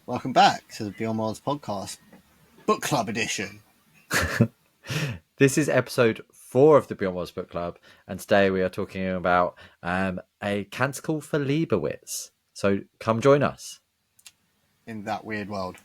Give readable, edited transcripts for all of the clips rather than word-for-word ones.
Welcome back to the Beyond Worlds podcast, book club edition. This is episode 4 of the Beyond Worlds book club, and today we are talking about A Canticle for Leibowitz. So come join us in that weird world.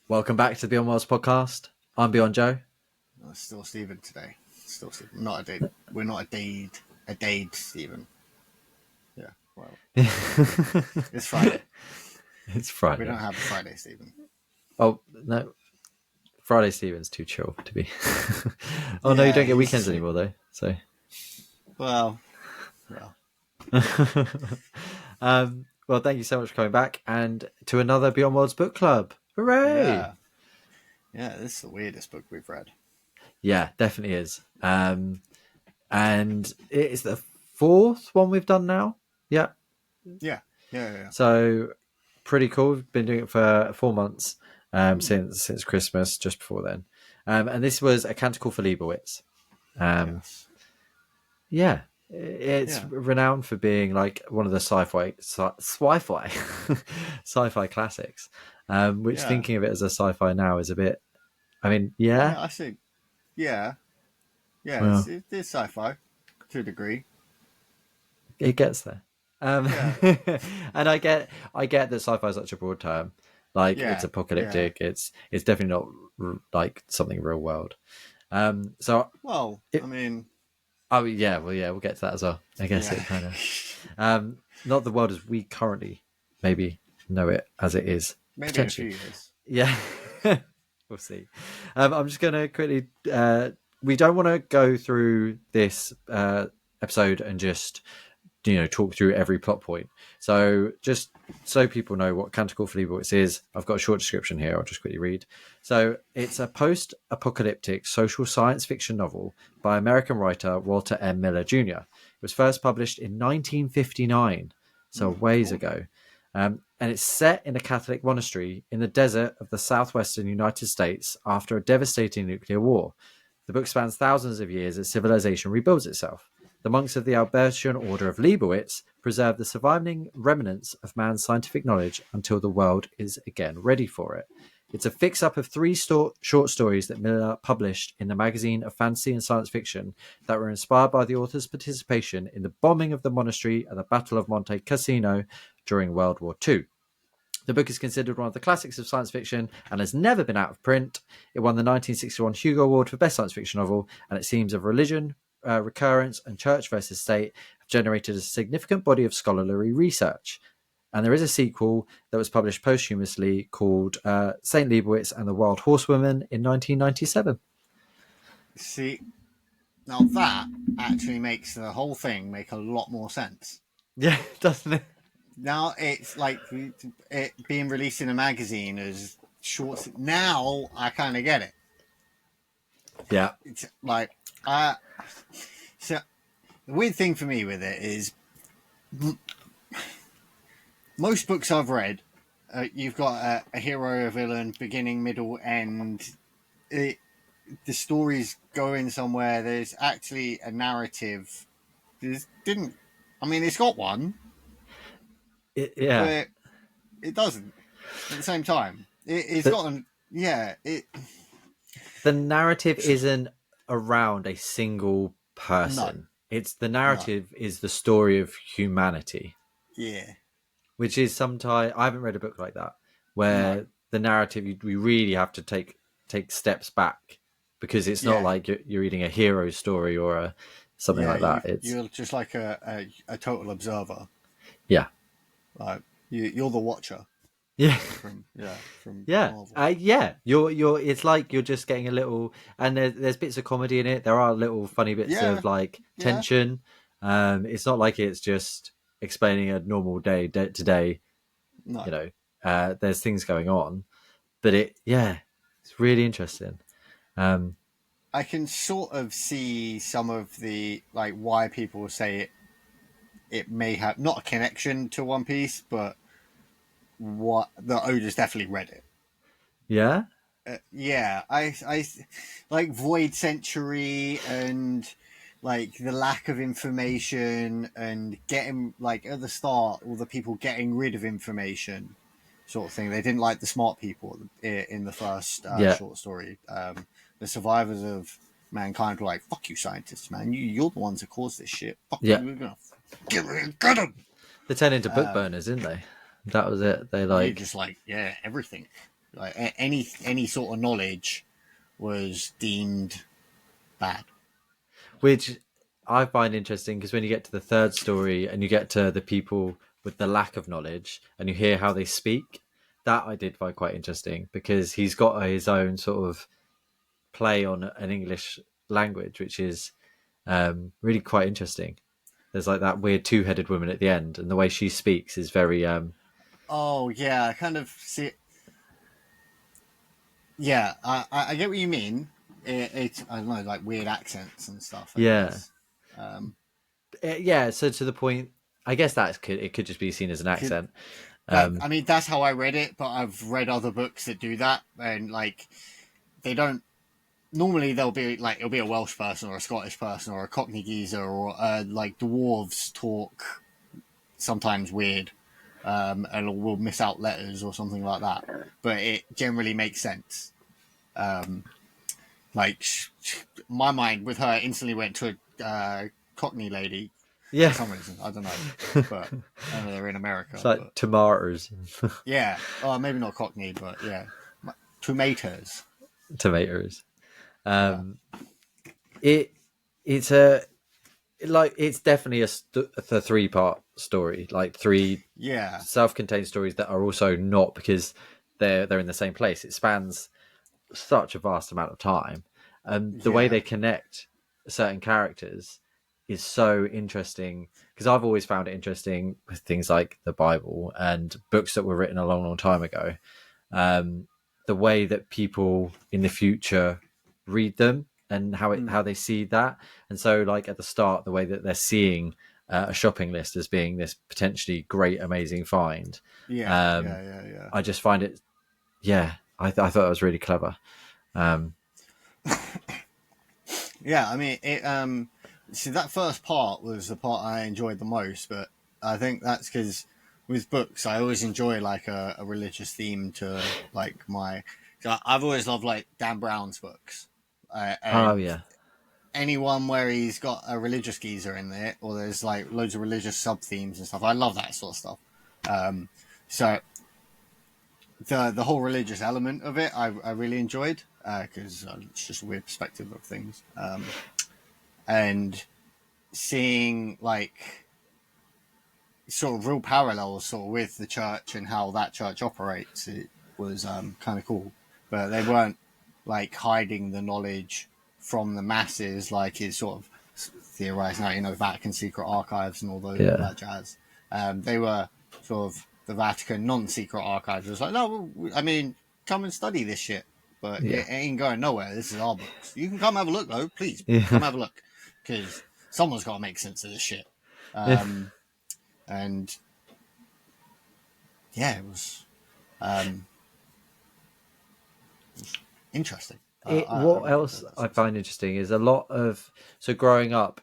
Welcome back to the Beyond Worlds podcast. I'm Beyond Joe. Still Stephen today. Still Stephen. Not a date. We're not a dade Stephen. Yeah, well. It's Friday. It's Friday. We don't have a Friday Stephen. Oh, no. Friday Stephen's too chill to be. No, you don't get weekends anymore, though. So. Well. Well, thank you so much for coming back and to another Beyond Worlds book club. Hooray! Yeah, this is the weirdest book we've read. Yeah, definitely is. And it's the 4th one we've done now. Yeah. So pretty cool. We've been doing it for 4 months since Christmas, just before then. And this was A Canticle for Leibowitz. Yes. Yeah. It's renowned for being like one of the sci-fi classics, which thinking of it as a sci-fi now is a bit, yeah, I think, well, it's sci-fi to a degree. It gets there. And I get that sci-fi is such a broad term, like it's apocalyptic. It's definitely not like something real world. We'll get to that as well. I guess it kind of not the world as we currently maybe know it as it is. Maybe in a few years. Yeah, we'll see. I'm just going to quickly. We don't want to go through this episode and just talk through every plot point. So just so people know what Canticle for Leibowitz is, I've got a short description here. I'll just quickly read. So it's a post-apocalyptic social science fiction novel by American writer Walter M. Miller Jr. It was first published in 1959, so ways ago. And it's set in a Catholic monastery in the desert of the southwestern United States after a devastating nuclear war. The book spans thousands of years as civilization rebuilds itself. The monks of the Albertian Order of Leibowitz preserve the surviving remnants of man's scientific knowledge until the world is again ready for it. It's a fix-up of 3 short stories that Miller published in the magazine of fantasy and science fiction that were inspired by the author's participation in the bombing of the monastery and the Battle of Monte Cassino during World War II. The book is considered one of the classics of science fiction and has never been out of print. It won the 1961 Hugo Award for Best Science Fiction Novel, and its themes of religion, recurrence, and church versus state have generated a significant body of scholarly research. And there is a sequel that was published posthumously called St. Leibowitz and the Wild Horsewoman in 1997. See, now that actually makes the whole thing make a lot more sense. Yeah, doesn't it? Now it's like it being released in a magazine as shorts. Now I kind of get it. Yeah. It's like, so the weird thing for me with it is most books I've read, you've got a hero, a villain, beginning, middle, end. The stories going somewhere. There's actually a narrative. It's got one. But it doesn't. At the same time, it's got an. Yeah. The narrative isn't around a single person. No. It's the narrative is the story of humanity. Yeah. Which is sometimes I haven't read a book like that where the narrative we really have to take steps back because it's not like you're reading a hero story or something like that. You're just like a total observer. Yeah. Like you're the watcher. Yeah. From Marvel. You're. It's like you're just getting a little, and there's bits of comedy in it. There are little funny bits of like tension. It's not like it's just explaining a normal day to day. No. There's things going on, but It's really interesting. Um, I can sort of see some of the like why people say it may have not a connection to One Piece, but what the Oda's definitely read it. yeah, Yeah, I like Void Century and like the lack of information and getting like at the start all the people getting rid of information sort of thing. They didn't like the smart people in the first yeah, short story. The survivors of mankind were like, "Fuck you, scientists, man! You're the ones that caused this shit. Fuck yeah. you, we're gonna get them." They turned into book Um, burners, didn't they? That was it. They yeah, like, just like yeah, everything. Like any sort of knowledge was deemed bad. which I find interesting because when you get to the third story and you get to the people with the lack of knowledge and you hear how they speak, that I did find quite interesting because he's got his own sort of play on an English language, which is really quite interesting. There's like that weird two-headed woman at the end, and the way she speaks is very Oh yeah, I kind of see. Yeah, I get what you mean. It's I don't know, like weird accents and stuff. I yeah. guess. Um, Yeah, so to the point, I guess it could just be seen as an could, accent. but Um, I mean that's how I read it. But I've read other books that do that, and like they don't. Normally they'll be like it'll be a Welsh person or a Scottish person or a Cockney geezer or like dwarves talk sometimes weird, and will miss out letters or something like that. But it generally makes sense. Um, like my mind with her instantly went to a Cockney lady for yeah, some reason. I don't know, but I know they're in it's America. like But tomatoes, yeah, maybe not Cockney, but yeah, tomatoes. tomatoes. Yeah, Um, it it's a like it's definitely a three-part story, like three yeah, self-contained stories that are also not because they're in the same place. It spans such a vast amount of time, and the way yeah, they connect certain characters is so interesting because I've always found it interesting with things like the Bible and books that were written a long time ago. Um, the way that people in the future read them and how mm, they see that, and so like at the start, the way that they're seeing a shopping list as being this potentially great, amazing find. yeah, Um, yeah, yeah, yeah. I just find it, yeah, I thought it was really clever. Um, Yeah, I mean, it. See, that first part was the part I enjoyed the most, but I think that's because with books, I always enjoy like a religious theme to like my. So I've always loved like Dan Brown's books, oh and yeah, anyone where he's got a religious geezer in there, or there's like loads of religious sub themes and stuff. I love that sort of stuff. Um, so the whole religious element of it, I really enjoyed because it's just a weird perspective of things. And seeing like sort of real parallels sort of with the church and how that church operates, it was kind of cool. But they weren't like hiding the knowledge from the masses like it's sort of theorized now, Vatican secret archives and all yeah, that jazz. They were sort of the Vatican non-secret archives. It was like, no, I mean, come and study this shit, but yeah, it ain't going nowhere. This is our books. You can come have a look though, please yeah. come have a look, because someone's got to make sense of this shit. Yeah. Um, and yeah, um, it was interesting. I What really else enjoyed that I sort of stuff. find interesting is a lot of so growing up,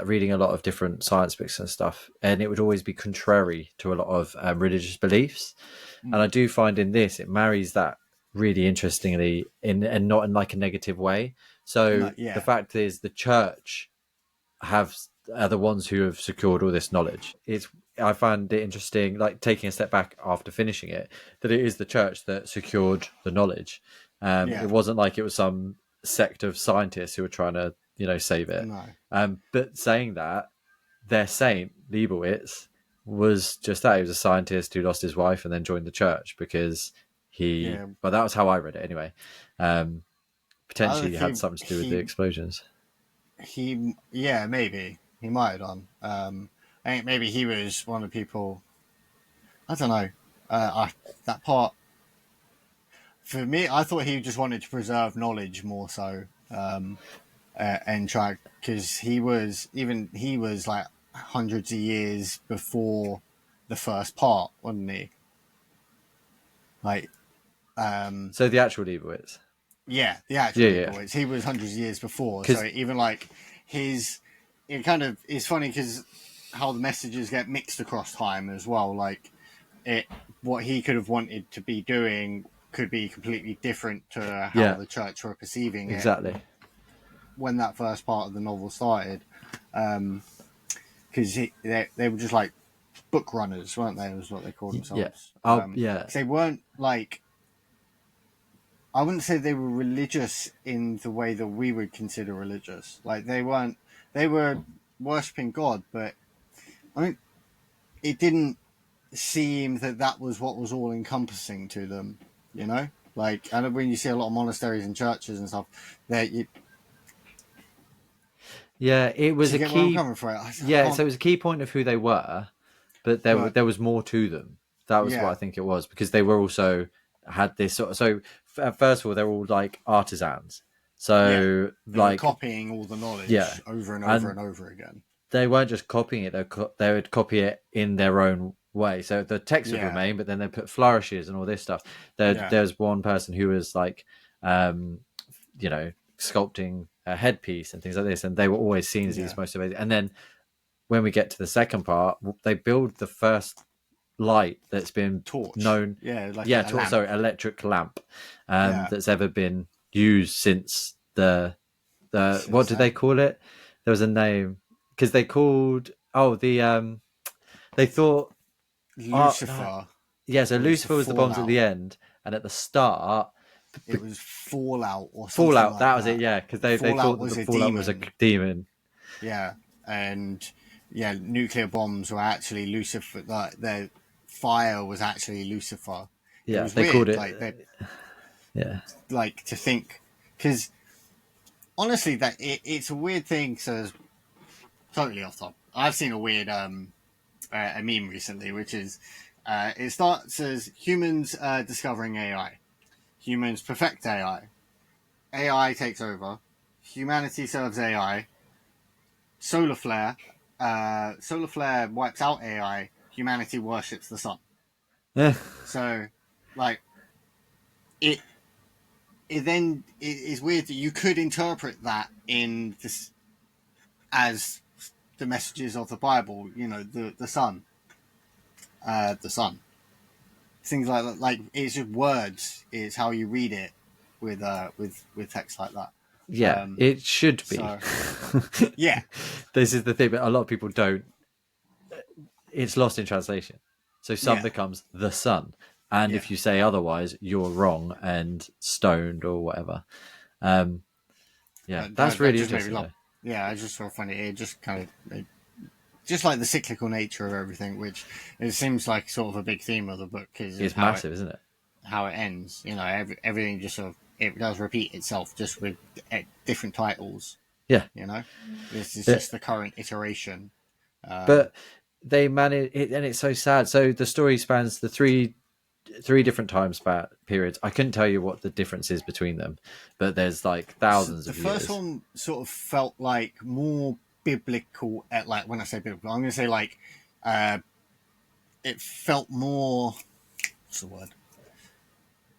reading a lot of different science books and stuff, and it would always be contrary to a lot of religious beliefs. And I Mm. do find in this it marries that really interestingly in and not in like a negative way. So No, the yeah, fact is, the church have are the ones who have secured all this knowledge. It's I find it interesting, like taking a step back after finishing it, that it is the church that secured the knowledge. It yeah, wasn't like it was some sect of scientists who were trying to, save it. no, But saying that, their saint Leibowitz was just that. He was a scientist who lost his wife and then joined the church because he. yeah. Well, that was how I read it anyway. Um, I Potentially think had something to do with the explosions. yeah, maybe he might have done. I think maybe he was one of the people. I don't know. That part for me, I thought he just wanted to preserve knowledge more so, and try, because he was like hundreds of years before the first part, wasn't he? Like, So the actual Leibowitz. yeah, the actual Yeah, yeah. Leibowitz. He was hundreds of years before, so Because even like his, it kind of is funny because how the messages get mixed across time as well. Like it, what he could have wanted to be doing could be completely different to how yeah, the church were perceiving it exactly. when that first part of the novel started. Because they were just like book runners, weren't they? Was what they called Yeah. themselves. Oh, yeah. 'Cause they weren't like, I wouldn't say they were religious in the way that we would consider religious. Like they weren't. They were worshipping God, but I mean, it didn't seem that that was what was all encompassing to them. You know, like I know when you see a lot of monasteries and churches and stuff, there you, Yeah, it do was you a get where I'm key. coming from? I Yeah, so can't. it was a key point of who they were, but But there was more to them. That was what I yeah, think it was because they were also had this sort of. So first of all, they're all like artisans. yeah, So they were like copying all the yeah, knowledge over and over and and over again. they weren't just copying it; they would copy it in their own way. So the text would Yeah, remain, but then they put flourishes and all this stuff. yeah, There's one person who was like, um, sculpting a headpiece and things like this, and they were always seen as yeah. these most amazing. And then when we get to the second part, they build the first light that's been Torch. known, Yeah, like yeah, a lamp. sorry, electric lamp, Yeah, that's ever been used since the what since did they then. call it? There was a name because they called they thought no, Lucifer yeah, so was the Lucifer was the bombs at fallout. the end, and at the start It was Fallout or something Fallout, like that was it, that. yeah, because they Fallout thought that the was a Fallout was a demon. demon. Yeah, and yeah, nuclear bombs were actually Lucifer. Their fire was actually Lucifer. It Yeah, was they called weird, it. like they Yeah, like to think, because honestly, that it's a weird thing. So it's totally off top. I've seen a weird a meme recently, which is it starts as humans discovering AI, humans perfect AI, AI takes over, humanity serves AI, solar flare, solar flare wipes out AI, humanity worships the sun. yeah, So, like, it it then it is weird that you could interpret that in this as the messages of the Bible. You know, the sun, things like that. Like it's just words is how you read it with text like that. yeah. Um, It should be. so yeah, This is the thing, but a lot of people don't. It's lost in translation. So sun yeah. becomes the sun, and Yeah, if you say otherwise, you're wrong and stoned or whatever. Um, yeah, that's that really just made me interesting laugh. though. Yeah, I just sort of funny. It just kind of just like the cyclical nature of everything, which it seems like sort of a big theme of the book is It's massive, isn't it? how it ends. You know, everything just sort of it does repeat itself, just with different titles. Yeah. You know, this is It- just the current iteration. Um, but they manage it, and it's so sad. So the story spans the three different time span periods. I couldn't tell you what the difference is between them, but there's like so thousands the of first years. one sort of felt like more biblical. At like when I say biblical, I'm going to say like uh, it felt more. What's the word?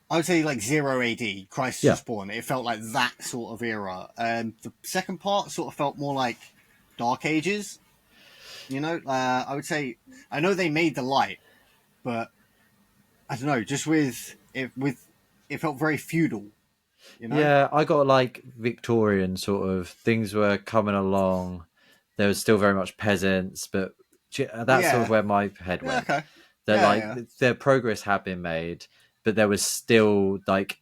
I would say like 0 AD, Christ Yeah, was born. It felt like that sort of era. The second part sort of felt more like Dark Ages. You know, I would say I know they made the light, but I don't know. Just with it felt very feudal. You know, yeah. I got like Victorian sort of things were coming along. There was still very much peasants, but that's sort of yeah, where my head yeah, went. okay, That yeah, like yeah, their progress had been made, but there was still like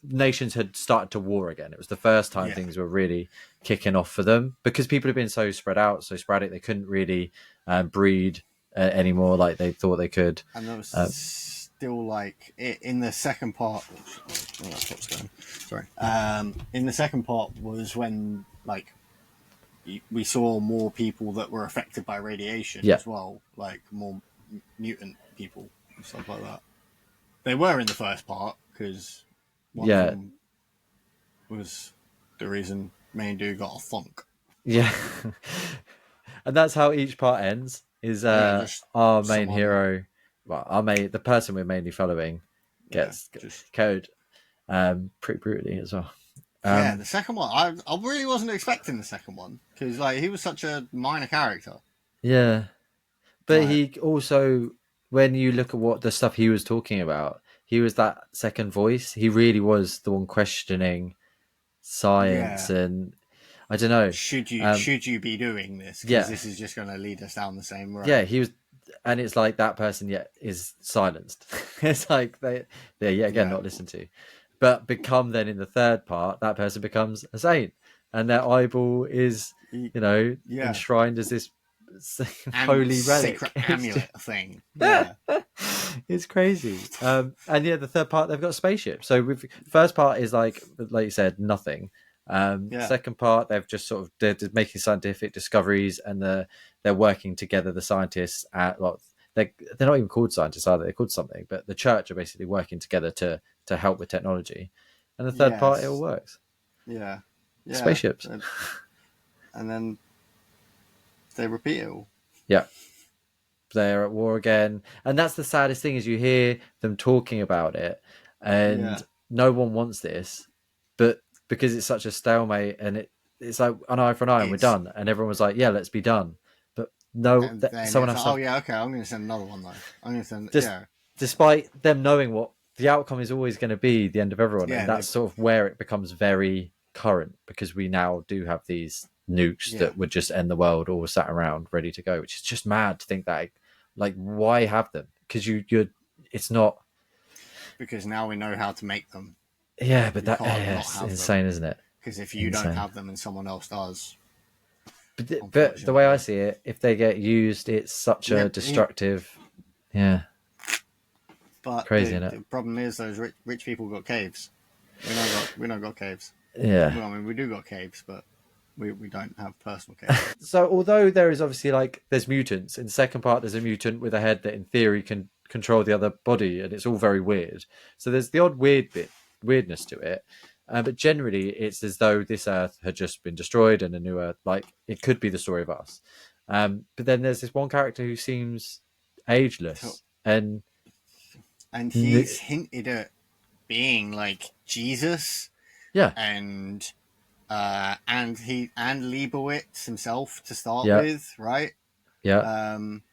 nations had started to war again. It was the first time yeah. things were really kicking off for them because people had been so spread out, so sporadic. They couldn't really breed anymore like they thought they could. And there was Uh, still like in the second part. Oh, that's what's going. Sorry. In the second part was when like we saw more people that were affected by radiation yeah, as well, like more mutant people and stuff like that. They were in the first part because One of Yeah, them was the reason main dude got a thunk. yeah. And that's how each part ends. Is Yeah, just our main someone. hero, well, the person we're mainly following, Yeah, gets just killed pretty brutally as well. yeah. Um, The second one, I really wasn't expecting the second one because like he was such a minor character. yeah, but Like he also, when you look at what the stuff he was talking about, he was that second voice. He really was the one questioning science, yeah, and I don't know. should you be doing this because Yeah, this is just going to lead us down the same yeah, road. he was, and it's like that person yet is silenced. It's like they're yet again Yeah, not listened to, but become then in the third part that person becomes a saint, and their eyeball is, yeah, enshrined as this holy secret relic. It's just, amulet thing. Yeah, it's crazy. And yeah, the third part they've got a spaceship. So with first part is like you said, nothing. yeah, Second part they've just sort of they're making scientific discoveries, and they're working together. The scientists at well, they're not even called scientists, are they? They're called something, but the church are basically working together to help with technology. And the third part, it all yes, works. yeah, yeah, Spaceships. and then they repeat it all. Yeah. They're at war again, and that's the saddest thing is you hear them talking about it, and Yeah, no one wants this, but because it's such a stalemate, and it's like an eye for an eye and we're it's done, and everyone was like, yeah, let's be done, but no, and that then someone it's has like, to oh yeah, okay, I'm going to send another one though. I'm going to send just, yeah, despite them knowing what the outcome is always going to be, the end of everyone, and yeah, that's sort of where it becomes very current because we now do have these nukes yeah, that would just end the world all sat around ready to go, which is just mad to think that, like, why have them? Because you're it's not. because now we know how to make them. Yeah, but We that can't not it's have them insane, isn't it? because if you don't Insane. have them and someone else does, But the way I unfortunately, see it, if they get used, it's such yeah. a destructive. Yeah, But crazy, the, isn't it? the problem is those rich people got caves. We not got caves. Yeah. Well, I mean, we do got caves, but we don't have personal caves. So although there is obviously there's mutants in the second part, there's a mutant with a head that in theory can control the other body, and it's all very weird. So there's the odd weirdness to it, but generally it's as though this Earth had just been destroyed and a new Earth. Like it could be the story of us. But then there's this one character who seems ageless, and And he's hinted at being like Jesus, yeah, and Leibowitz himself to start yeah, with, right? yeah. Um,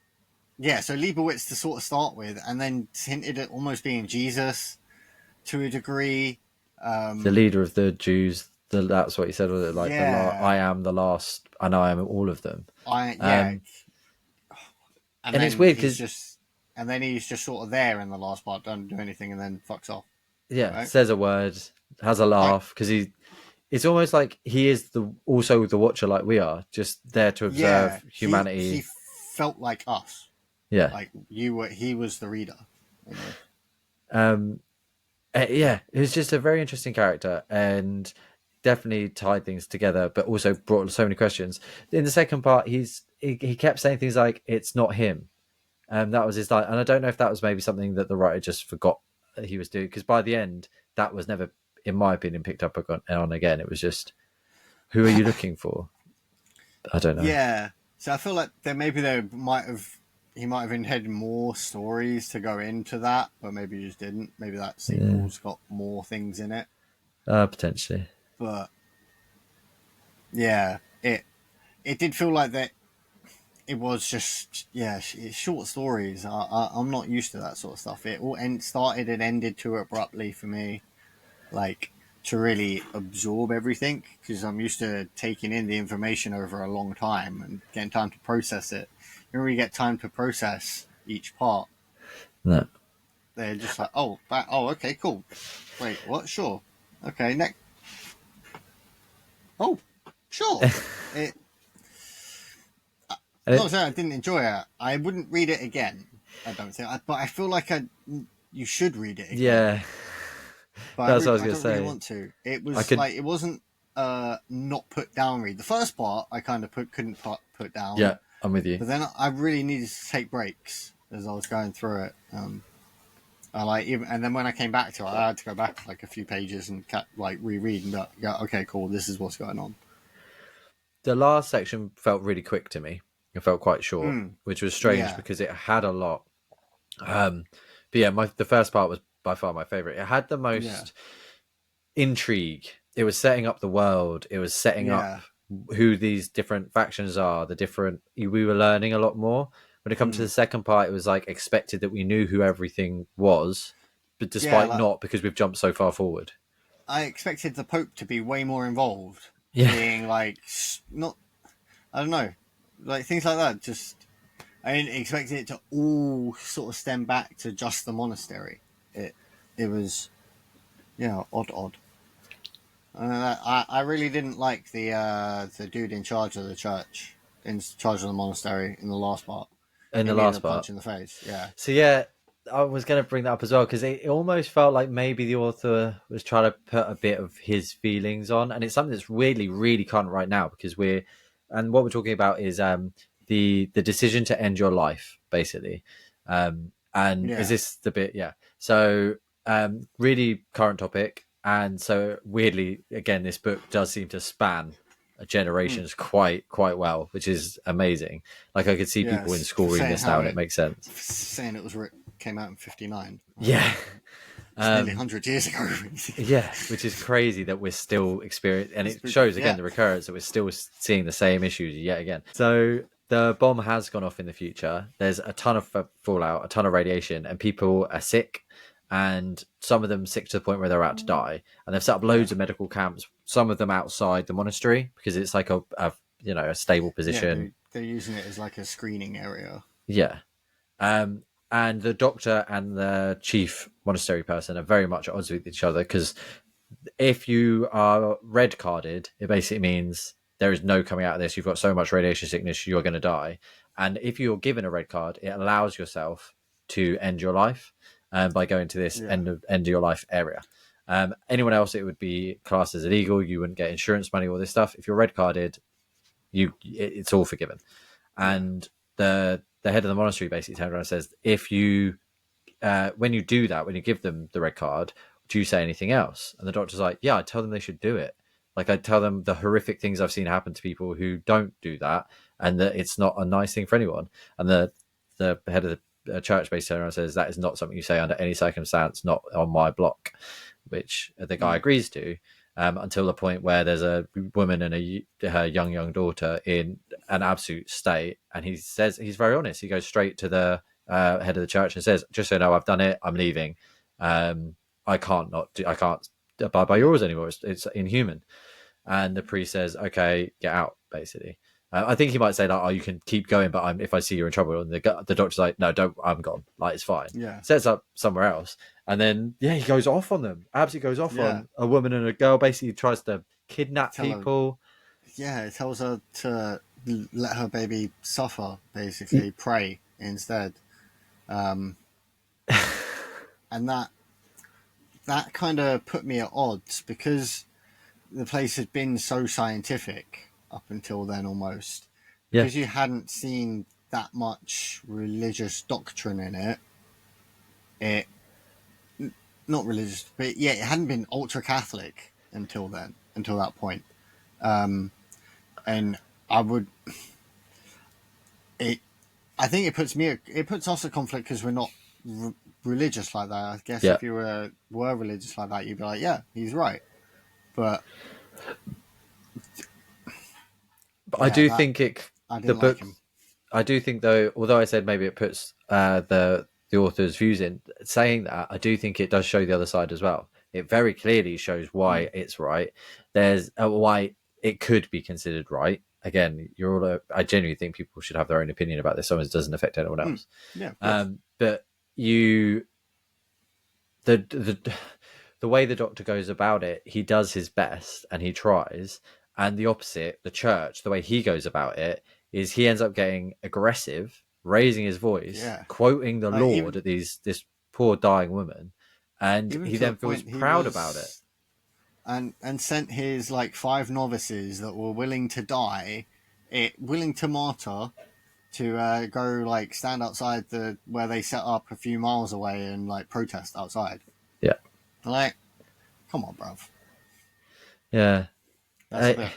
yeah, so Leibowitz to sort of start with, and then hinted at almost being Jesus to a degree. The Um, leader of the Jews. That's what he said. Was it like yeah, I am the last, and I am all of them. yeah, Um, and and it's then weird because he's just sort of there in the last part, doesn't do anything, and then fucks off, yeah, right? says a word, has a Right. laugh because it's almost like he is also the watcher like we are, just there to Yeah, observe he humanity. felt like us, Yeah. like he was the reader, almost. Um, yeah, it was just a very interesting character and definitely tied things together, but also brought so many questions. In the second part, he kept saying things like, it's not him. That was his line. And I don't know if that was maybe something that the writer just forgot that he was doing, because by the end, that was never, in my opinion, picked up on again. It was just, who are you looking for? I don't know. Yeah, so I feel like he might have intended more stories to go into that, but maybe he just didn't. Maybe that Yeah, sequel's got more things in it, potentially. but yeah, it did feel like that. It was just it's short stories. I'm not used to that sort of stuff. It all started and ended too abruptly for me, like to really absorb everything because I'm used to taking in the information over a long time and getting time to process it. You don't really get time to process each part. No. They're just like, oh, oh, okay, cool. Wait, what? Sure. Okay, next. Oh, sure. It. And Not saying I didn't enjoy it. I wouldn't read it again. I don't think. But I feel like you should read it again. yeah, But that's what I was I going to don't really say. want to. It I was could, like it wasn't not put down read. The first part I kind of couldn't put down, yeah, I'm with you. but then I really needed to take breaks as I was going through it. And then when I came back to it, I had to go back like a few pages and reread and go, okay, cool, this is what's going on. The last section felt really quick to me. It felt quite short, Mm, which was strange yeah, because it had a lot. But yeah, the first part was by far my favorite. It had the yeah, most intrigue. It was setting up the world. It was setting up yeah. who these different factions are. We were learning a lot more. When it comes to Mm. the second part, it was like expected that we knew who everything was, but Yeah, despite like not, because we've jumped so far forward. I expected the Pope to be way more involved, Yeah, being like not, I don't know, like things like that. Just I didn't expect it to all sort of stem back to just the monastery. It was odd. And I really didn't like the dude in charge of the church, in charge of the monastery in the last part. in He the needed last a part. punch in the face. Yeah, So yeah, I was going to bring that up as well because it almost felt like maybe the author was trying to put a bit of his feelings on, and it's something that's really, really current right now because what we're talking about is the decision to end your life, basically. And is yeah, this the bit? Yeah. So really current topic, and so weirdly, again, this book does seem to span mm, generations quite well, which is amazing. Like I could see yeah. people in school reading Saying this now, how and it makes sense. saying it was came out in '59. Yeah. It's nearly Um, 100 years ago. yeah, which is crazy that we're still experiencing, and it shows again Yeah, the recurrence that we're still seeing the same issues yet again. So the bomb has gone off in the future. There's a ton of fallout, a ton of radiation, and people are sick, and some of them sick to the point where they're about to die. And they've set up yeah, loads of medical camps, some of them outside the monastery because it's like a stable yeah. position. They're using it as like a screening area. Yeah. Um, and the doctor and the chief monastery person are very much at odds with each other because if you are red carded, it basically means there is no coming out of this. You've got so much radiation sickness, you're going to die. And if you're given a red card, it allows yourself to end your life by going to this Yeah, end of your life area. Anyone else, it would be classed as illegal. You wouldn't get insurance money, all this stuff. If you're red carded, it's all forgiven. yeah, And the head of the monastery basically turns around and says, if you when you do that, when you give them the red card, do you say anything else? And the doctor's like, yeah, I tell them they should do it. Like I tell them the horrific things I've seen happen to people who don't do that, and that it's not a nice thing for anyone. And the head of the church basically turns around and says that is not something you say under any circumstance, not on my block, which the guy mm, agrees to. Until the point where there's a woman and her young daughter in an absolute state, and he says he's very honest. He goes straight to the head of the church and says, "Just so you know, I've done it. I'm leaving. I can't abide by your rules anymore. It's inhuman." And the priest says, "Okay, get out." Basically, I think he might say like, "Oh, you can keep going, but if I see you're in trouble," and the doctor's like, "No, don't. I'm gone. Like it's fine." yeah, Sets up somewhere else, and then yeah, he goes off on them. Absolutely goes off yeah. on a woman and a girl. Basically, tries to kidnap Tell her, people. yeah, it tells her to let her baby suffer, basically, pray instead. Um, and that kind of put me at odds because the place had been so scientific up until then almost. Yeah, Because you hadn't seen that much religious doctrine in it. It not religious, but yeah, it hadn't been ultra Catholic until then, until that point. Um, and I would it. I think it puts us at conflict because we're not r- religious like that. I guess yeah. if you were religious like that, you'd be like, yeah, he's right. But But I yeah, do that think it. I The didn't like book him. I do think though, although I said maybe it puts the author's views in, saying that I do think it does show the other side as well. It very clearly shows why Mm. it's right. There's why it could be considered right. Again, you're all. I genuinely think people should have their own opinion about this, so it doesn't affect anyone Mm. else. Yeah, of course. But you, the way the doctor goes about it, he does his best and he tries. And the opposite, the church, the way he goes about it is he ends up getting aggressive, raising his voice, Yeah, quoting the like Lord at this poor dying woman, and even he to the then feels point he proud about it. was and sent his like 5 novices that were willing to die, willing to martyr to go like stand outside the where they set up a few miles away and like protest outside. Yeah. Like, come on, bruv. Yeah. That's a bit.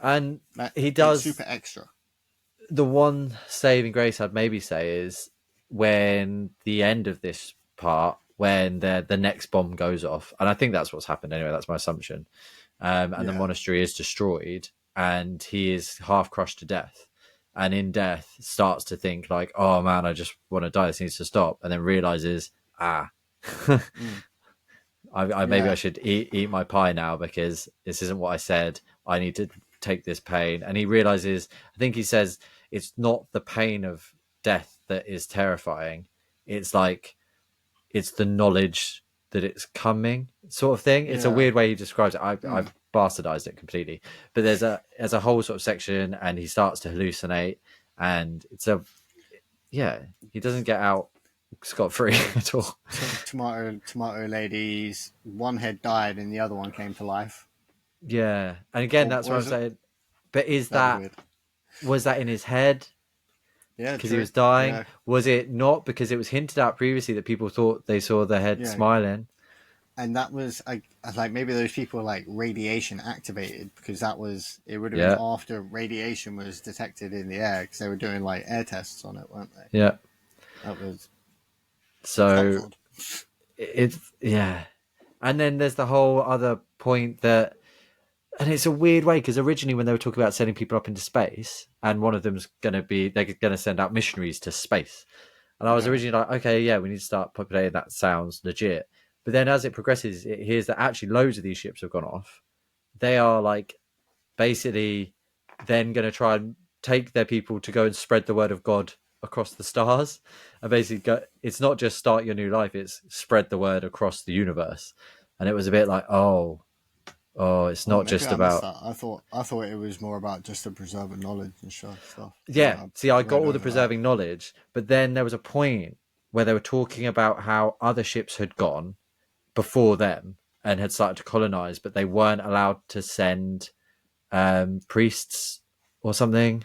And he It's does. super extra. The one saving grace I'd maybe say is when the end of this part, when the next bomb goes off, and I think that's what's happened anyway. That's my assumption. And the Yeah. monastery is destroyed, and he is half crushed to death. And in death, starts to think like, "Oh man, I just want to die. This needs to stop." And then realizes, Mm. maybe Yeah. I should eat my pie now because this isn't what I said. I need to take this pain. And he realizes, I think he says, it's not the pain of death that is terrifying. It's like, it's the knowledge that it's coming, sort of thing. It's a Yeah. weird way he describes it. Mm. I've bastardized it completely. But there's a whole sort of section, and he starts to hallucinate, and he doesn't get out scot-free at all. Tomato ladies. One head died and the other one came to life. Yeah, and again, Or that's what I'm was it? saying. But That was that in his head Yeah, because he true. was dying? Yeah. Was it not because it was hinted at previously that people thought they saw the head Yeah. smiling? And that was like maybe those people were like radiation activated because it would have Yeah, been after radiation was detected in the air because they were doing like air tests on it, weren't they? yeah. That was So odd. it's yeah, and then there's the whole other point that, and it's a weird way because originally when they were talking about sending people up into space, and one of them's going to be they're going to send out missionaries to space, and I was Yeah. originally like, okay, yeah, we need to start populating. That sounds legit. But then as it progresses, it hears that actually loads of these ships have gone off. They are like basically then going to try and take their people to go and spread the word of God across the stars, and basically it's not just start your new life, it's spread the word across the universe. And it was a bit like, it's Oh, not maybe just I missed about, that. I thought it was more about just the preserving knowledge and stuff. yeah, see, I got Read all the over that. preserving knowledge, but then there was a point where they were talking about how other ships had gone before them and had started to colonize, but they weren't allowed to send priests or something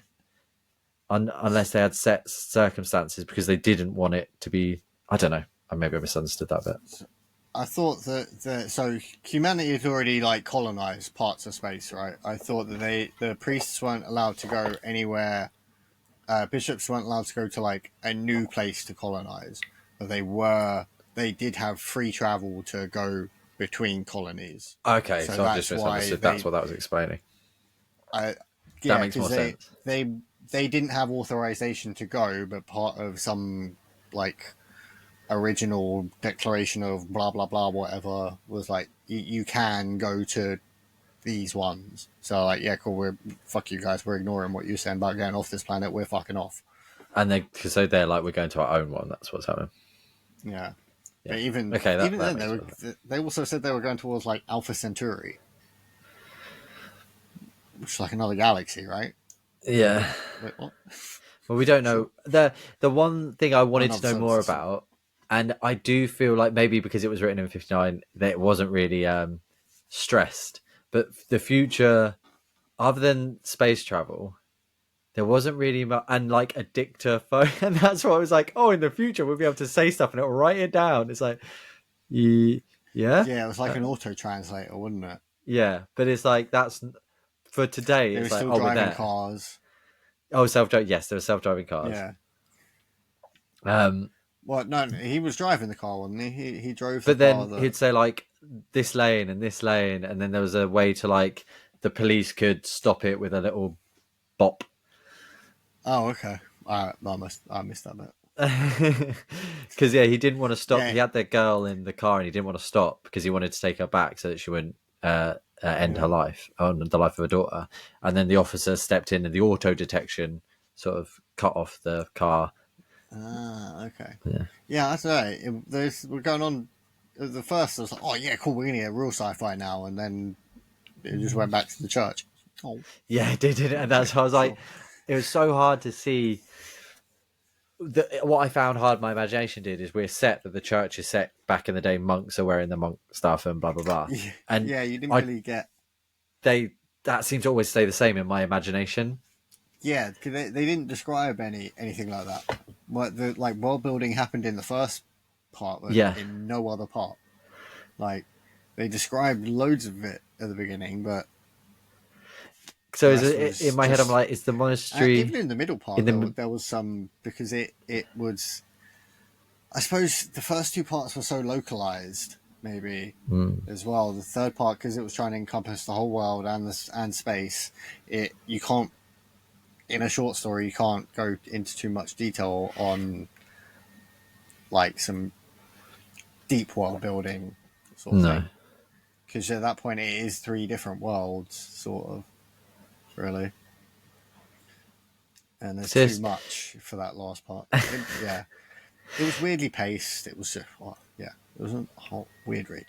unless they had set circumstances because they didn't want it to be. I don't know. Maybe I misunderstood that bit. I thought that so humanity had already like colonized parts of space, right? I thought that the priests weren't allowed to go anywhere. Bishops weren't allowed to go to like a new place to colonize, but they did have free travel to go between colonies. Okay, So so I've just that's why misunderstood. That's what that was explaining. I That yeah, makes more because sense. they didn't have authorization to go, but part of some like original declaration of blah blah blah whatever was like you can go to these ones. So like yeah, cool. Fuck you guys. We're ignoring what you're saying about getting off this planet. We're fucking off. And they, so they're like, we're going to our own one. That's what's happening. Yeah. Yeah. But even Okay, that then, makes sense. they also said they were going towards like Alpha Centauri, which is like another galaxy, right? Yeah. Wait, what? Well, we don't know. The one thing I wanted to Another know solar more system. about, and I do feel like maybe because it was written in 59, that it wasn't really stressed. But the future, other than space travel, there wasn't really much, and like a dictaphone, and that's what I was like. Oh, in the future we'll be able to say stuff and it'll write it down. It's like, yeah, Yeah, it was like an auto translator, wasn't it? yeah. But it's like that's for today. They were It's like, still oh, we're driving there. cars. Oh, self-driving. Yes, there were self-driving cars. Yeah. Um, Well, no, he was driving the car, wasn't he? He drove the but car then that. he'd say like this lane and this lane, and then there was a way to like the police could stop it with a little bop. Oh, okay. I missed that bit. Because yeah, he didn't want to stop. Yeah, He had that girl in the car, and he didn't want to stop because he wanted to take her back so that she wouldn't end her yeah. life, or the life of her daughter. And then the officer stepped in, and the auto detection sort of cut off the car. Ah, okay. Yeah, Yeah, that's right. We're going on. The first was like, oh yeah, cool. We're gonna get real sci-fi now, and then it just went back to the church. Oh, yeah, it did, and that's how I was like, sure. it was so hard to see. What I found hard, my imagination did, is we're set that the church is set back in the day. Monks are wearing the monk stuff and blah blah blah, Yeah, and yeah, you didn't I really get. that seems to always stay the same in my imagination. Yeah, 'cause they didn't describe anything like that. What the like world building happened in the first part, but Yeah. in no other part. Like they described loads of it at the beginning, but So the is rest it in was my head? I'm just like, is the even monastery in the middle in part the? there was some because it was I suppose the first two parts were so localized maybe Mm, as well. The third part because it was trying to encompass the whole world and space. It you can't in a short story you can't go into too much detail on like some deep world building sort of no. thing because at that point it is three different worlds sort of really, and there's So too it's, much for that last part. Yeah, it was weirdly paced. It was just well, yeah, it was a whole weird read.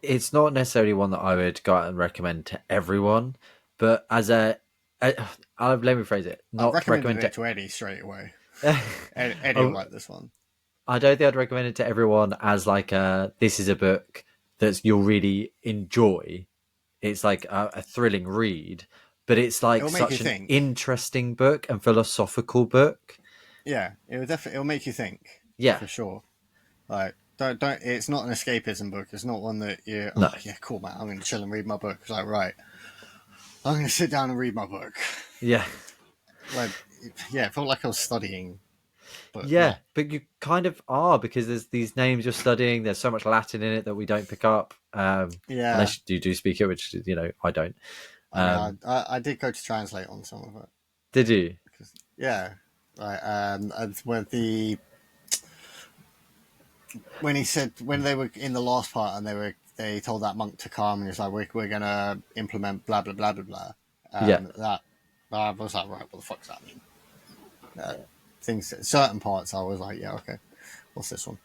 it's not necessarily one that I would go out and recommend to everyone, but as a let me phrase it, I not recommended recommend it to. to Eddie straight away. I, Eddie will like this one. I don't think I'd recommend it to everyone as like a this is a book that you'll really enjoy. It's like a thrilling read, but it's It like will make you such an think. interesting book and philosophical book. Yeah, it will definitely. It'll make you think Yeah, for sure. Like don't. It's not an escapism book. It's not one that you. no, Oh yeah, cool man. I'm going to chill and read my book. It's like right. I'm going to sit down and read my book. yeah, Like yeah, it felt like I was studying, but yeah. not. But you kind of are because there's these names you're studying. There's so much Latin in it that we don't pick up, Yeah, unless you do speak it, which I don't. I mean, Um, I did go to translate on some of it did you? because yeah, like when when he said when they were in the last part and they told that monk to come and he's like we're gonna implement blah blah blah blah blah. Yeah, That I was like right, what the fuck does that mean? Uh, things certain parts I was like yeah okay, what's this one?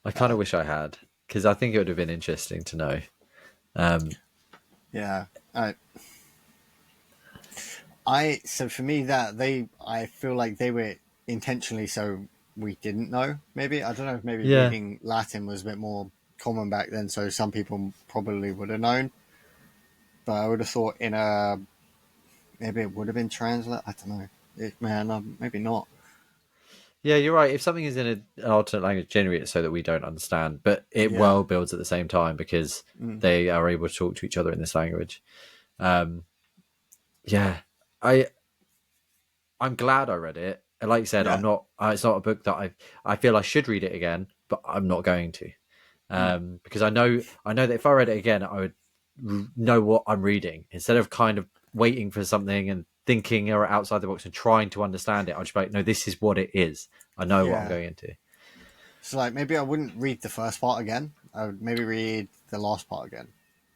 I kind of Um, wish I had because I think it would have been interesting to know. Um, yeah, I so for me that they I feel like they were intentionally so we didn't know. Maybe I don't know if maybe yeah, reading Latin was a bit more common back then, so some people probably would have known. But I would have thought in a maybe it would have been translate. I don't know. Maybe not. yeah, you're right. If something is in an alternate language, generally it's so that we don't understand, but it Yeah. well builds at the same time because Mm. they are able to talk to each other in this language. Um, yeah, I I'm glad I read it. And like you said, I'm Yeah. not. It's not a book that I feel I should read it again, but I'm not going to, Mm. because I know that if I read it again, I would know what I'm reading instead of kind of waiting for something and thinking or outside the box and trying to understand it. I'll just be like, no, this is what it is. I know what I'm Yeah. going into. So like maybe I wouldn't read the first part again. I would maybe read the last part again.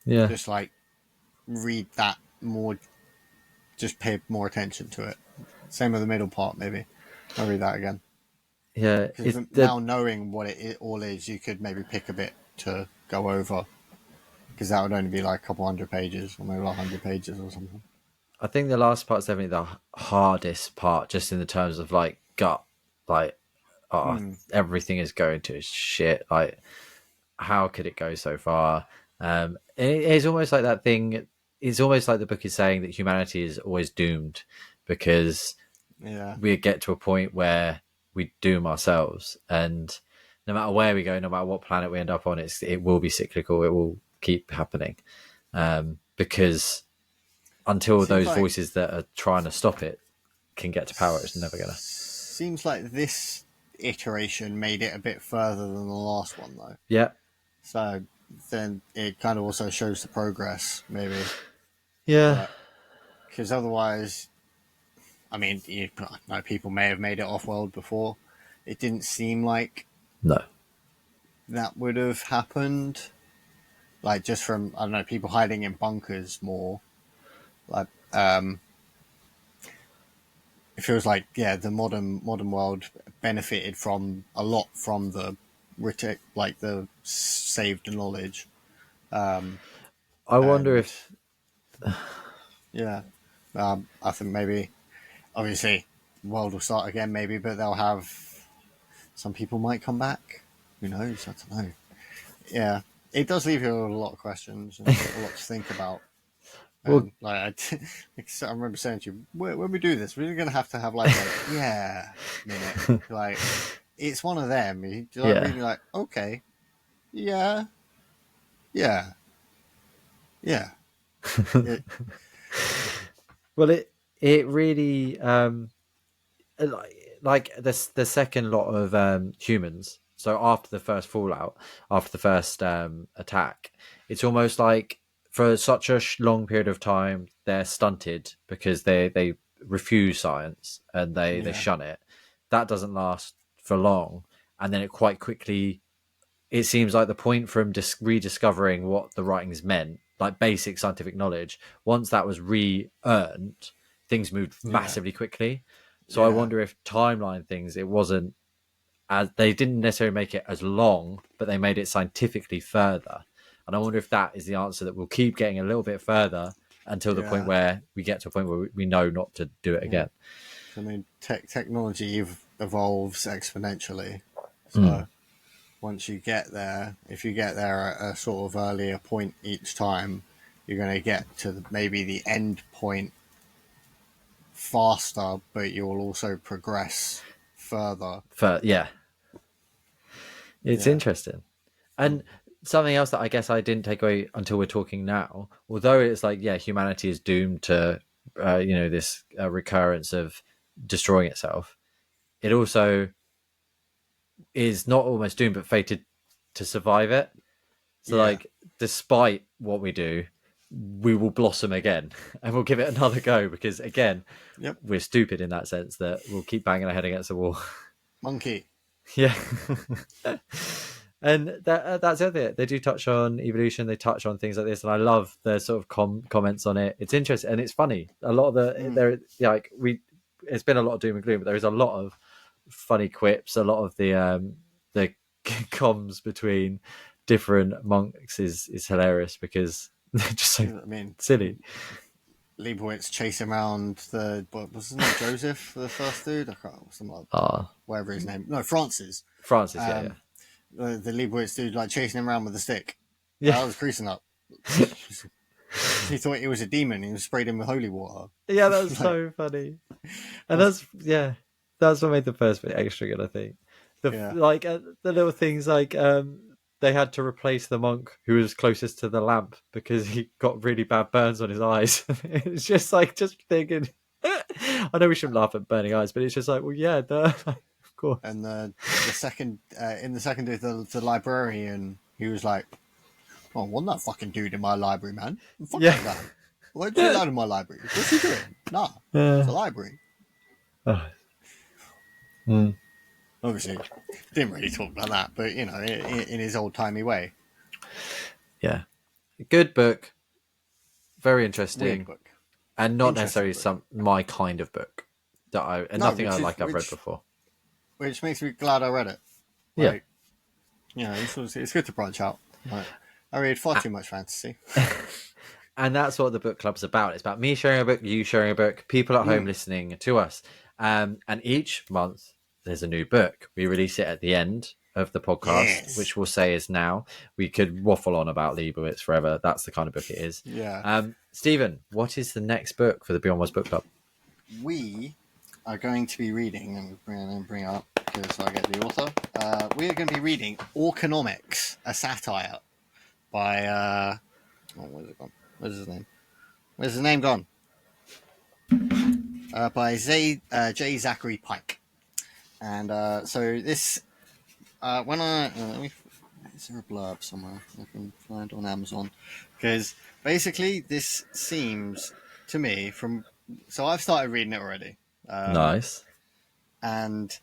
Yeah, Just like read that more. Just pay more attention to it. Same with the middle part. Maybe I'll read that again. yeah. Because It's the now knowing what all is, you could maybe pick a bit to go over. Because that would only be like a couple hundred pages, or maybe like 100 pages or something. I think the last part's definitely the hardest part, just in the terms of like gut, like oh, Hmm. everything is going to shit. Like how could it go so far? It's almost like that thing. It's almost like the book is saying that humanity is always doomed because Yeah. we get to a point where we doom ourselves, and no matter where we go, no matter what planet we end up on, it will be cyclical. It will keep happening because until Seems those like voices that are trying to stop it can get to power, it's never gonna. seems like this iteration made it a bit further than the last one though. Yeah, So then it kind of also shows the progress, maybe. yeah, But because otherwise, I mean, I know people may have made it off world before. It didn't seem like no. that would have happened. Like just from I don't know people hiding in bunkers more. Like it feels like yeah, the modern world benefited from a lot from the like the saved knowledge. Um, I wonder and if yeah, I think maybe obviously the world will start again maybe, but they'll have some people might come back. Who knows? I don't know. Yeah, it does leave you a lot of questions and a lot to think about. Well, And I remember saying to you, when we do this, we're going to have like yeah, minute. Like, it's one of them. You're like yeah. really like, okay, yeah, yeah, yeah. It, Well, it really like the second lot of humans. So after the first fallout, after the first attack, it's almost like for such a long period of time they're stunted because they refuse science and they yeah, shun it. That doesn't last for long, and then it quite quickly. It seems like the point from rediscovering what the writings meant, like basic scientific knowledge, once that was re-earned, things moved yeah, massively quickly. So I yeah, wonder if timeline things, it wasn't as they didn't necessarily make it as long, but they made it scientifically further. And I wonder if that is the answer, that we'll keep getting a little bit further until the point yeah. where we get to a point where we know not to do it Mm. again. I mean, technology evolves exponentially. Mm. So once you get there, if you get there at a sort of earlier point each time, you're going to get to maybe the end point faster, but you'll also progress further. Yeah, it's Yeah. interesting. And something else that I guess I didn't take away until we're talking now, although it's like, yeah, humanity is doomed to, this recurrence of destroying itself. It also is not almost doomed, but fated to survive it. So, Yeah. like, despite what we do, we will blossom again and we'll give it another go because, again, Yep. we're stupid in that sense that we'll keep banging our head against the wall. Monkey. Yeah. And that's it. They do touch on evolution. They touch on things like this, and I love the sort of comments on it. It's interesting and it's funny. A lot of Mm. there, yeah, like it's been a lot of doom and gloom, but there is a lot of funny quips. A lot of the comms between different monks is hilarious because they're just so I mean, silly. Leibowitz chasing around what was his name? Joseph, the first dude? I can't remember, Ah, whatever his name. No, Francis. Francis, yeah, Um, the Leibowitz dude, like chasing him around with a stick. yeah, I was creasing up. He thought he was a demon. He was sprayed him with holy water. yeah. That's Like, so funny. And that's what made the first bit extra good. I think yeah, the little things like they had to replace the monk who was closest to the lamp because he got really bad burns on his eyes. It's just like just thinking. I know we shouldn't laugh at burning eyes, but it's just like, well, yeah, duh, of course. and the second in the second the librarian, he was like, "Oh, wasn't that fucking dude in my library, man? Fuck Yeah. that guy. Why'd you let him in my library? What's he doing? Nah, it's a library." Oh. Mm. Obviously, didn't really talk like that, but you know, in his old timey way. Yeah, good book, very Weird interesting, book, and not interesting necessarily book. my kind of book and No, nothing I've read before. which makes me glad I read it. Yeah. Like, you know, it's good to branch out. Like, I read far too much fantasy. And that's what the book club's about. It's about me sharing a book, you sharing a book, people at home Mm, listening to us. And each month there's a new book. We release it at the end of the podcast, yes. which we'll say is now. We could waffle on about Leibowitz forever. That's the kind of book it is. Yeah. Stephen, what is the next book for the Beyond Wise Book Club? We are going to be reading, and bring it up because I get the author. We are going to be reading Orconomics, a satire by where's it gone? Where's his name? Where's his name gone? By J. Zachary Pike. And so this, when I is there a blurb somewhere I can find on Amazon? Because basically this seems to me so I've started reading it already, Nice. and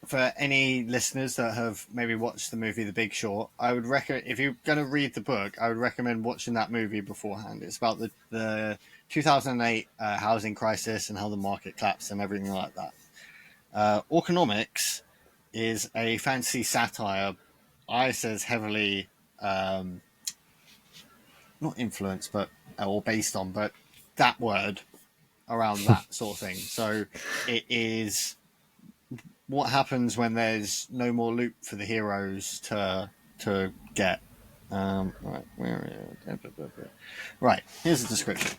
for any listeners that have maybe watched the movie The Big Short, I would recommend, if you're going to read the book, I would recommend watching that movie beforehand. It's about the 2008 housing crisis and how the market collapsed and everything like that. Orconomics is a fantasy satire. I says heavily not influenced, but or based on, but that word around that sort of thing. So it is what happens when there's no more loot for the heroes to get. Right, where Right, here's the description.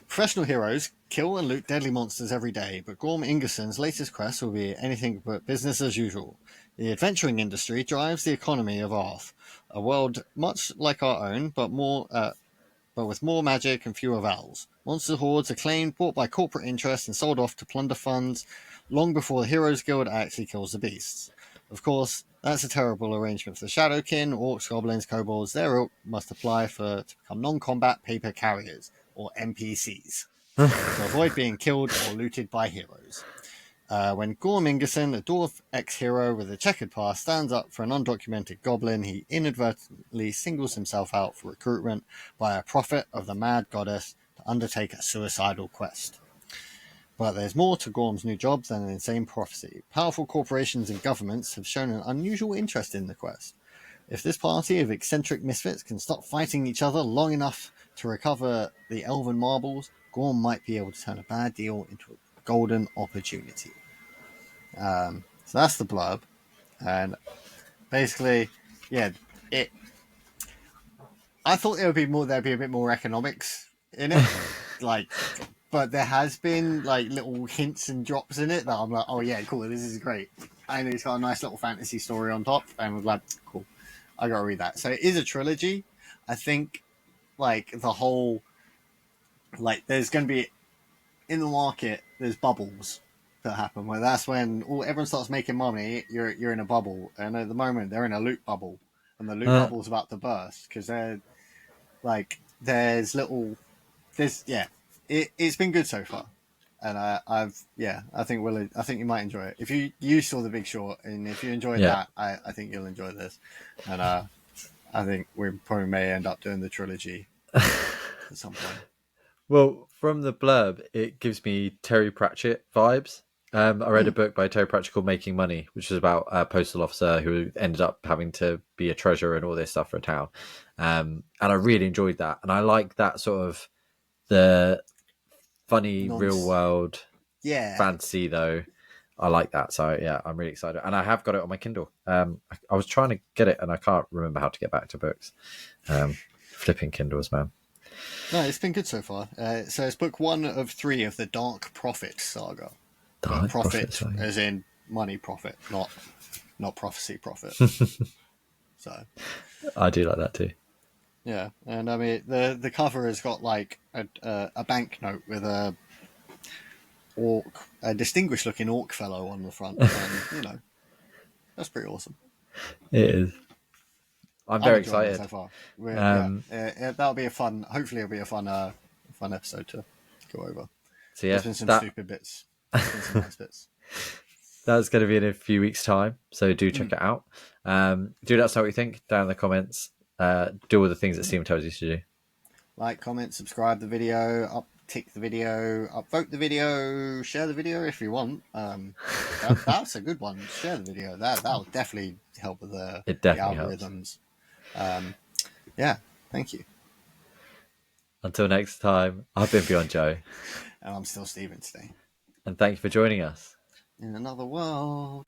Professional heroes kill and loot deadly monsters every day, but Gorm Ingerson's latest quest will be anything but business as usual. The adventuring industry drives the economy of Arth, a world much like our own, but with more magic and fewer vowels. Monster hordes are claimed, bought by corporate interests, and sold off to plunder funds long before the Heroes Guild actually kills the beasts. Of course, that's a terrible arrangement for the Shadowkin, orcs, goblins, kobolds. Their ilk must apply to become non-combat paper carriers, or NPCs, to avoid being killed or looted by heroes. When Gorm Ingerson, a dwarf ex-hero with a checkered past, stands up for an undocumented goblin, he inadvertently singles himself out for recruitment by a prophet of the mad goddess to undertake a suicidal quest. But there's more to Gorm's new job than an insane prophecy. Powerful corporations and governments have shown an unusual interest in the quest. If this party of eccentric misfits can stop fighting each other long enough to recover the elven marbles, Gorm might be able to turn a bad deal into a golden opportunity. So that's the blurb, and basically, yeah, it. I thought there'd be a bit more economics in it, like, but there has been like little hints and drops in it that I'm like, oh yeah, cool, this is great, and it's got a nice little fantasy story on top, and I'm like, cool, I gotta read that. So it is a trilogy. I think, like the whole, like, there's going to be in the market, there's bubbles that happen where that's when everyone starts making money. You're in a bubble, and at the moment they're in a loot bubble, and the loot bubble's about to burst because they're like there's yeah. It's been good so far, and I think you might enjoy it if you saw The Big Short, and if you enjoyed that, I think you'll enjoy this, and I think we probably may end up doing the trilogy at some point. Well, from the blurb, it gives me Terry Pratchett vibes. I read a book by Terry Pratchett called Making Money, which is about a postal officer who ended up having to be a treasurer and all this stuff for a town. And I really enjoyed that. And I like that sort of the funny real world fantasy, though. I like that. So, yeah, I'm really excited. And I have got it on my Kindle. I was trying to get it, and I can't remember how to get back to books. Flipping Kindles, man. No, it's been good so far. So it's book 1 of 3 of the Dark Prophet saga. Profit as in money profit, not prophecy profit. So I do like that too. Yeah, and I mean the cover has got like a banknote with a distinguished looking orc fellow on the front, and that's pretty awesome. It is. I'm very excited so far. That'll be a fun. Hopefully, it'll be a fun episode to go over. So yeah, there's been some stupid bits. There's been some nice bits. That's going to be in a few weeks' time, so do check it out. Do let us know what you think down in the comments. Do all the things that Steam tells you to do. Like, comment, subscribe the video, uptick the video, upvote the video, share the video if you want. That's a good one. Share the video. That'll definitely help with the algorithms. Yeah, thank you. Until next time, I've been Beyond Joe. And I'm still Steven today. And thank you for joining us. In another world.